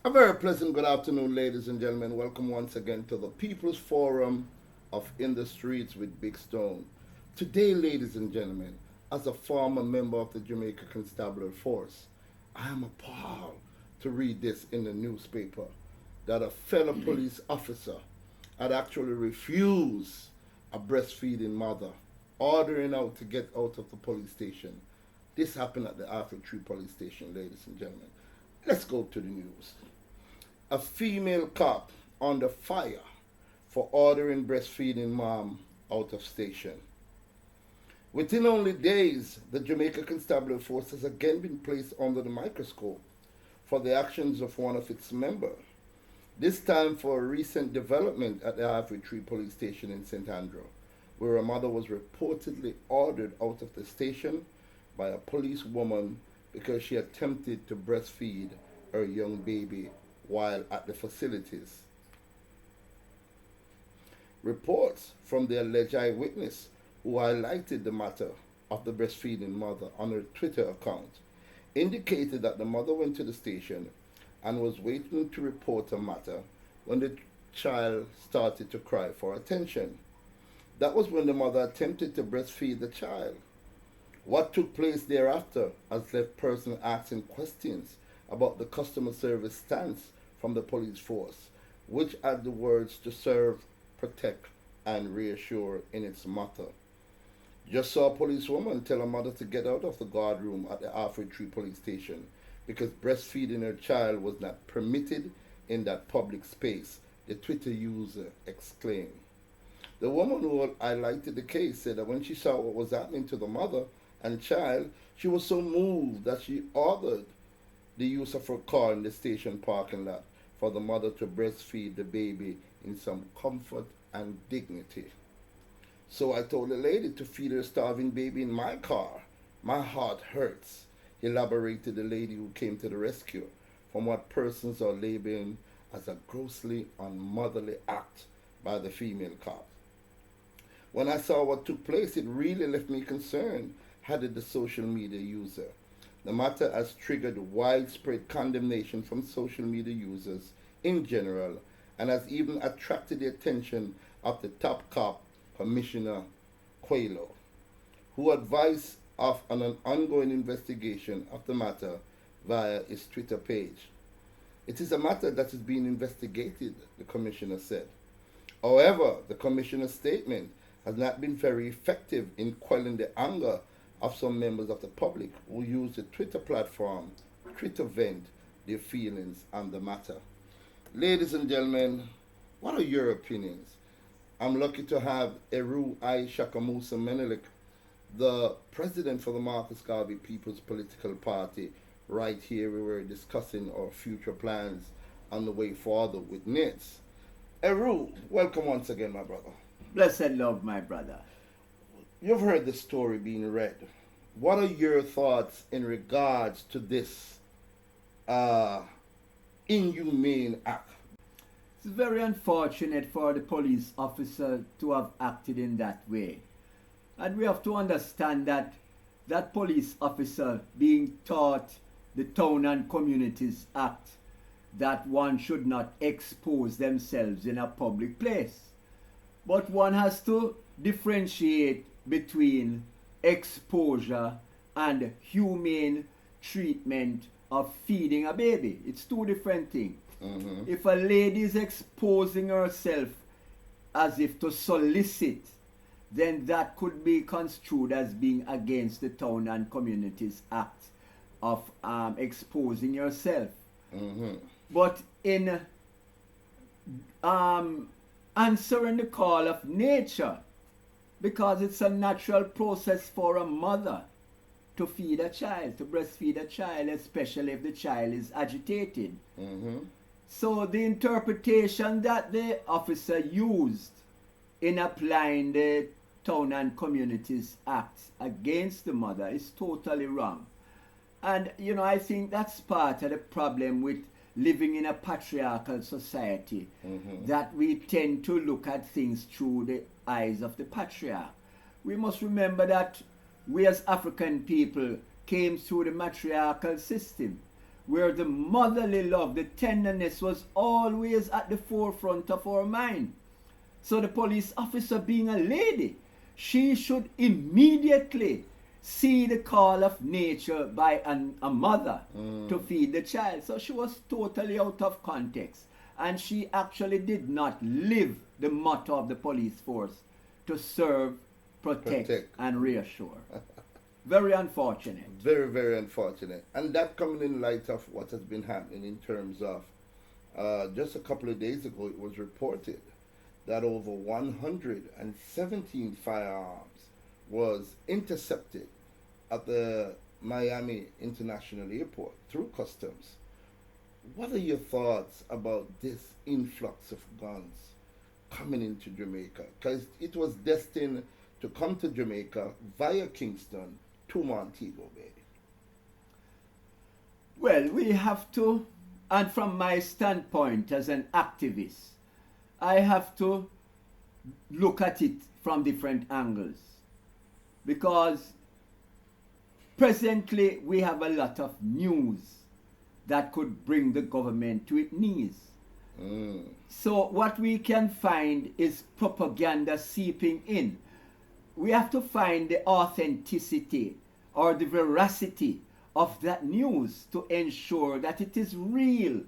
A very pleasant good afternoon, ladies and gentlemen. Welcome once again to the People's Forum of In the Streets with Big Stone. Today, ladies and gentlemen, as a former member of the Jamaica Constabulary Force, I am appalled to read this in the newspaper that a fellow police officer had actually refused a breastfeeding mother, ordering out to get out of the police station. This happened at the Alfred Tree Police Station, ladies and gentlemen. Let's go to the news. A female cop under fire for ordering breastfeeding mom out of station. Within only days, the Jamaica Constabulary Force has again been placed under the microscope for the actions of one of its members. This time for a recent development at the Alfred Tree Police Station in St. Andrew, where a mother was reportedly ordered out of the station by a police woman because she attempted to breastfeed her young baby while at the facilities. Reports from the alleged eyewitness who highlighted the matter of the breastfeeding mother on her Twitter account indicated that the mother went to the station and was waiting to report a matter when the child started to cry for attention. That was when the mother attempted to breastfeed the child. What took place thereafter has left persons asking questions about the customer service stance from the police force, which add the words to serve, protect, and reassure in its motto. Just saw a policewoman tell a mother to get out of the guard room at the Alfred Tree Police Station because breastfeeding her child was not permitted in that public space, the Twitter user exclaimed. The woman who highlighted the case said that when she saw what was happening to the mother and child, she was so moved that she ordered the use of her car in the station parking lot for the mother to breastfeed the baby in some comfort and dignity. So I told the lady to feed her starving baby in my car. My heart hurts, elaborated the lady who came to the rescue from what persons are labeling as a grossly unmotherly act by the female cop. When I saw what took place, it really left me concerned, added the social media user. The matter has triggered widespread condemnation from social media users in general and has even attracted the attention of the top cop, Commissioner Coelho, who advised of an ongoing investigation of the matter via his Twitter page. It is a matter that is being investigated, the commissioner said. However, the commissioner's statement has not been very effective in quelling the anger of some members of the public who use the Twitter platform to vent their feelings on the matter. Ladies and gentlemen, what are your opinions? I'm lucky to have Eru I Shakamusa Menelik, the president for the Marcus Garvey People's Political Party, right here. We were discussing our future plans on the way forward with NITS. Eru, welcome once again, my brother. Blessed love, my brother. You've heard the story being read. What are your thoughts in regards to this inhumane act? It's very unfortunate for the police officer to have acted in that way. And we have to understand that that police officer being taught the Town and Communities Act that one should not expose themselves in a public place. But one has to differentiate between exposure and humane treatment of feeding a baby. It's two different things. Mm-hmm. If a lady is exposing herself as if to solicit, then that could be construed as being against the Town and Communities Act of exposing yourself. Mm-hmm. But in answering the call of nature, because it's a natural process for a mother to feed a child, to breastfeed a child, especially if the child is agitated. Mm-hmm. So the interpretation that the officer used in applying the Town and Communities Act against the mother is totally wrong. And, I think that's part of the problem with living in a patriarchal society, that we tend to look at things through the eyes of the patriarch. We must remember that we as African people came through the matriarchal system. where the motherly love, the tenderness was always at the forefront of our mind. So the police officer, being a lady, she should immediately see the call of nature by a mother to feed the child. So she was totally out of context. And she actually did not live the motto of the police force to serve, protect. And reassure. Very unfortunate. Very, very unfortunate. And that coming in light of what has been happening in terms of just a couple of days ago, it was reported that over 117 firearms was intercepted at the Miami International Airport through customs. What are your thoughts about this influx of guns coming into Jamaica? Because it was destined to come to Jamaica via Kingston to Montego Bay. Well, we have to, and from my standpoint as an activist, I have to look at it from different angles. Because presently we have a lot of news that could bring the government to its knees. So what we can find is propaganda seeping in. We have to find the authenticity or the veracity of that news to ensure that it is real.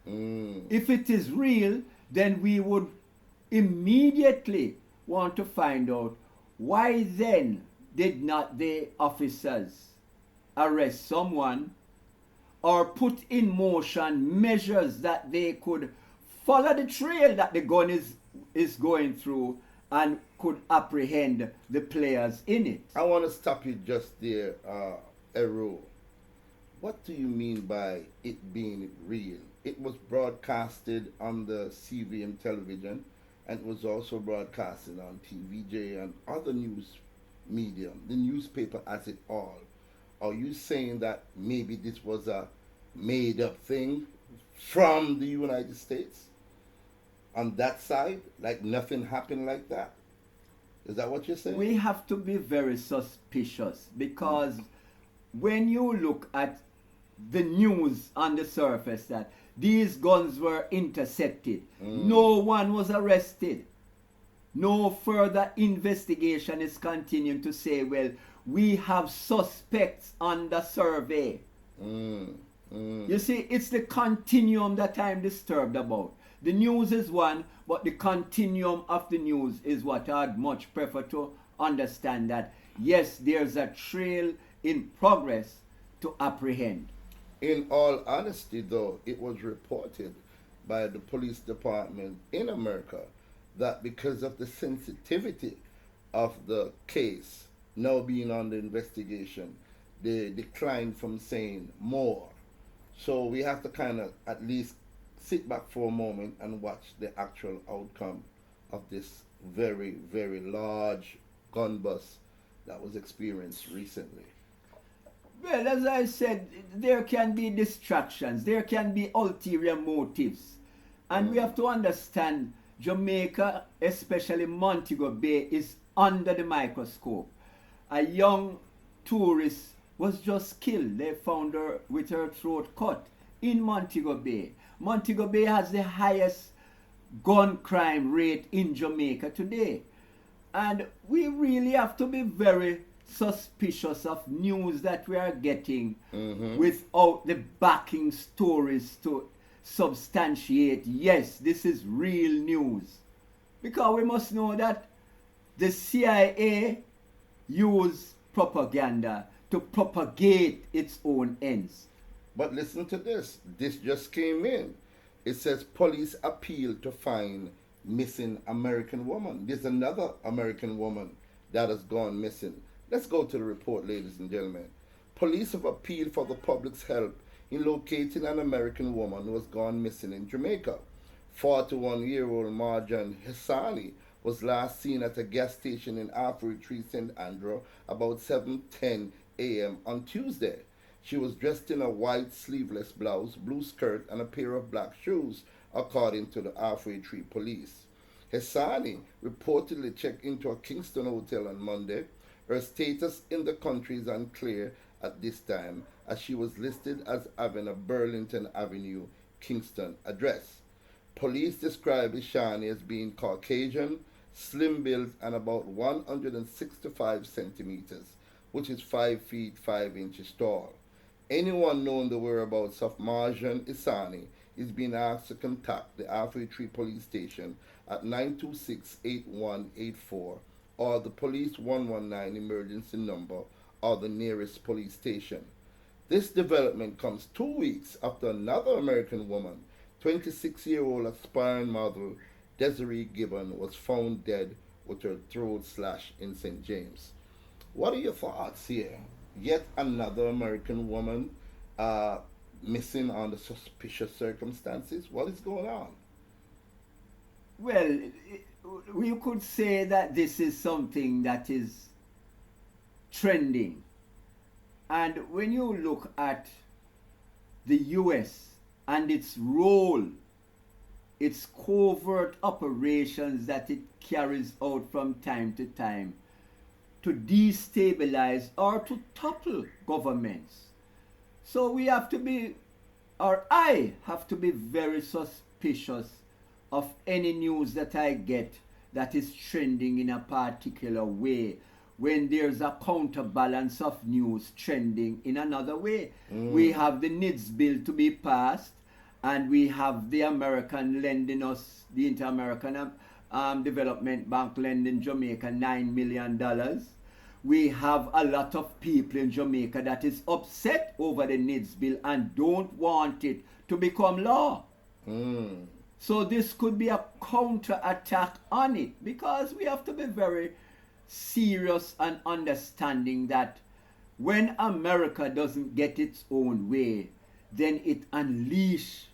If it is real, then we would immediately want to find out why then did not the officers arrest someone or put in motion measures that they could follow the trail that the gun is going through and could apprehend the players in it. I want to stop you just there, Eru. What do you mean by it being real? It was broadcasted on the CVM television, and it was also broadcasted on TVJ and other news medium, the newspaper as it all. Are you saying that maybe this was a made-up thing from the United States on that side? Like nothing happened like that? Is that what you're saying? We have to be very suspicious because when you look at the news on the surface that these guns were intercepted, no one was arrested. No further investigation is continuing to say, well, we have suspects under survey. You see, it's the continuum that I'm disturbed about. The news is one, but the continuum of the news is what I'd much prefer to understand that, yes, there's a trail in progress to apprehend. In all honesty, though, it was reported by the police department in America that because of the sensitivity of the case now being under investigation, they declined from saying more. So we have to kind of at least sit back for a moment and watch the actual outcome of this very, very large gun bust that was experienced recently. Well, as I said, there can be distractions, there can be ulterior motives. And we have to understand Jamaica, especially Montego Bay, is under the microscope. A young tourist was just killed. They found her with her throat cut in Montego Bay. Montego Bay has the highest gun crime rate in Jamaica today. And we really have to be very suspicious of news that we are getting without the backing stories to substantiate, yes, this is real news. Because we must know that the CIA use propaganda to propagate its own ends. But listen to this. This just came in. It says police appeal to find missing American woman. There's another American woman that has gone missing. Let's go to the report, ladies and gentlemen. Police have appealed for the public's help in locating an American woman who has gone missing in Jamaica. 41-year-old Marjan Hassani was last seen at a gas station in Halfway Tree, St. Andrew, about 7:10 a.m. on Tuesday. She was dressed in a white sleeveless blouse, blue skirt, and a pair of black shoes, according to the Halfway Tree police. Hassani reportedly checked into a Kingston hotel on Monday. Her status in the country is unclear at this time, as she was listed as having a Burlington Avenue, Kingston address. Police describe Ishani as being Caucasian, slim built, and about 165 centimeters, which is 5 feet 5 inches tall. Anyone knowing the whereabouts of Marjan Isani is being asked to contact the Halfway Tree Police Station at 926-8184 or the Police 119 emergency number or the nearest police station. This development comes 2 weeks after another American woman, 26-year-old aspiring model Desiree Gibbon, was found dead with her throat slashed in St. James. What are your thoughts here? Yet another American woman missing under suspicious circumstances. What is going on? Well, we could say that this is something that is trending. And when you look at the US and its role, its covert operations that it carries out from time to time to destabilize or to topple governments. So we have to be, or I have to be very suspicious of any news that I get that is trending in a particular way when there's a counterbalance of news trending in another way. We have the NIDS bill to be passed, and we have the American lending us, the Inter-American Development Bank lending Jamaica $9 million. We have a lot of people in Jamaica that is upset over the NIDS bill and don't want it to become law. So this could be a counter-attack on it, because we have to be very serious and understanding that when America doesn't get its own way, then it unleash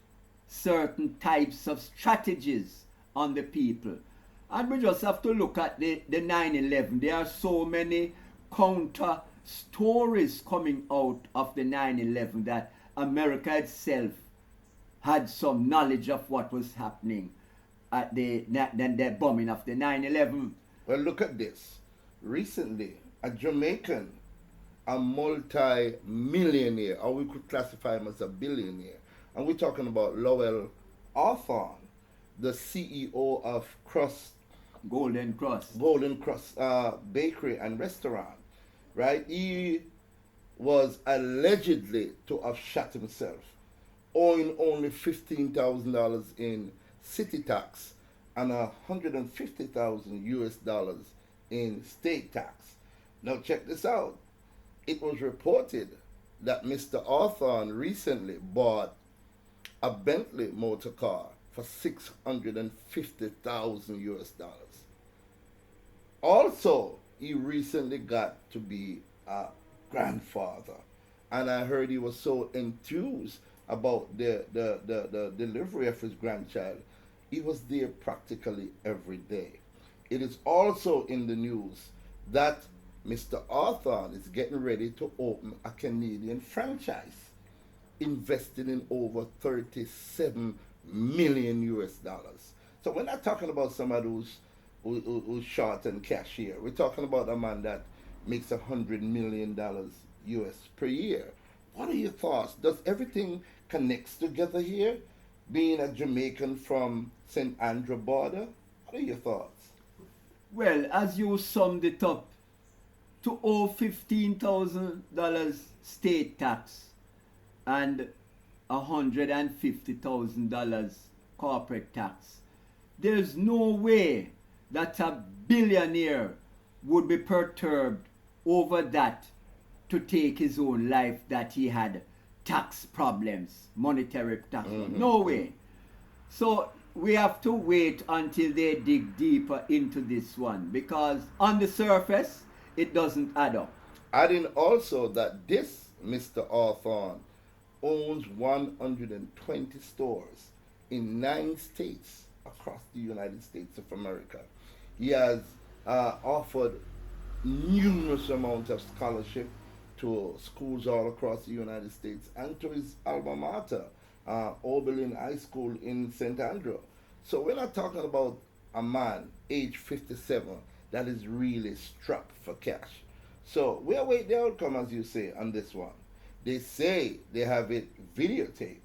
certain types of strategies on the people. And we just have to look at the 9/11. There are so many counter stories coming out of the 9/11 that America itself had some knowledge of what was happening at the bombing of the 9/11. Well, look at this. Recently, a Jamaican, a multi-millionaire, or we could classify him as a billionaire, and we're talking about Lowell Hawthorne, the CEO of Golden Cross Bakery and Restaurant, right? He was allegedly to have shot himself, owing only $15,000 in city tax and $150,000 in state tax. Now check this out. It was reported that Mr. Hawthorne recently bought a Bentley motor car for $650,000. Also, he recently got to be a grandfather, and I heard he was so enthused about the delivery of his grandchild. He was there practically every day. It is also in the news that Mr. Hawthorne is getting ready to open a Canadian franchise, invested in over 37 million US dollars. So we're not talking about somebody who's short and cash here. We're talking about a man that makes $100 million US per year. What are your thoughts? Does everything connect together here? Being a Jamaican from St. Andrew border? What are your thoughts? Well, as you summed it up, to owe $15,000 state tax and $150,000 corporate tax, there's no way that a billionaire would be perturbed over that to take his own life, that he had tax problems, monetary tax. No way. So we have to wait until they dig deeper into this one, because on the surface it doesn't add up. Adding also that this Mr. Hawthorne owns 120 stores in 9 states across the United States of America. He has offered numerous amounts of scholarship to schools all across the United States and to his alma mater, Oberlin High School in St. Andrew. So we're not talking about a man, age 57, that is really strapped for cash. So we'll await the outcome, as you say, on this one. They say they have it videotaped.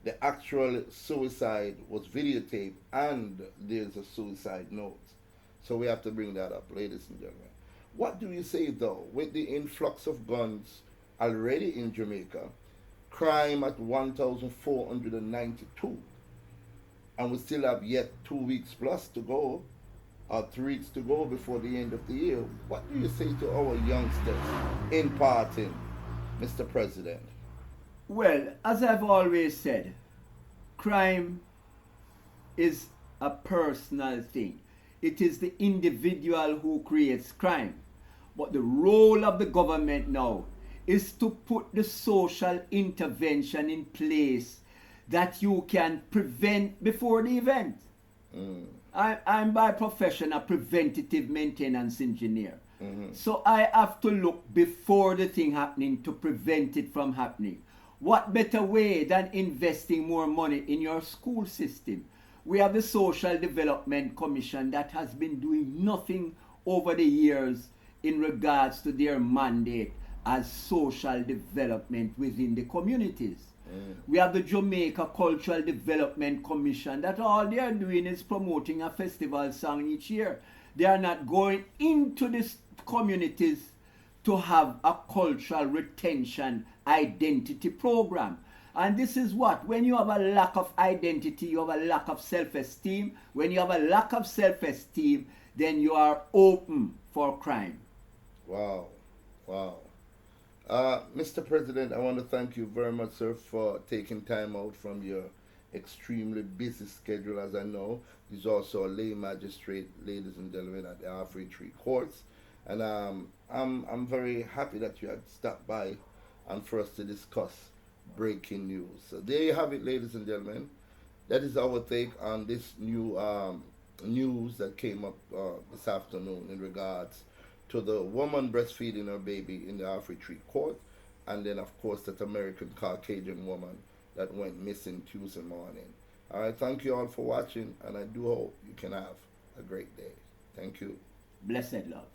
The actual suicide was videotaped, and there's a suicide note. So we have to bring that up, ladies and gentlemen. What do you say though, with the influx of guns already in Jamaica, crime at 1,492, and we still have yet 2 weeks plus to go, or 3 weeks to go before the end of the year? What do you say to our youngsters in parting, Mr. President? Well, as I've always said, crime is a personal thing. It is the individual who creates crime. But the role of the government now is to put the social intervention in place that you can prevent before the event. Mm. I'm by profession a preventative maintenance engineer. Mm-hmm. So I have to look before the thing happening to prevent it from happening. What better way than investing more money in your school system? We have the Social Development Commission that has been doing nothing over the years in regards to their mandate as social development within the communities. We have the Jamaica Cultural Development Commission that all they are doing is promoting a festival song each year. They are not going into these communities to have a cultural retention identity program. And this is what, when you have a lack of identity, you have a lack of self-esteem. When you have a lack of self-esteem, then you are open for crime. Wow. Wow. Mr. President, I want to thank you very much, sir, for taking time out from your extremely busy schedule. As I know, he's also a lay magistrate, ladies and gentlemen, at the Halfway Tree Courts. And I'm very happy that you had stopped by and for us to discuss breaking news. So there you have it, ladies and gentlemen. That is our take on this new news that came up this afternoon in regards to the woman breastfeeding her baby in the Halfway Tree Court, and then of course that American Caucasian woman that went missing Tuesday morning. All right, thank you all for watching, and I do hope you can have a great day. Thank you. Blessed love.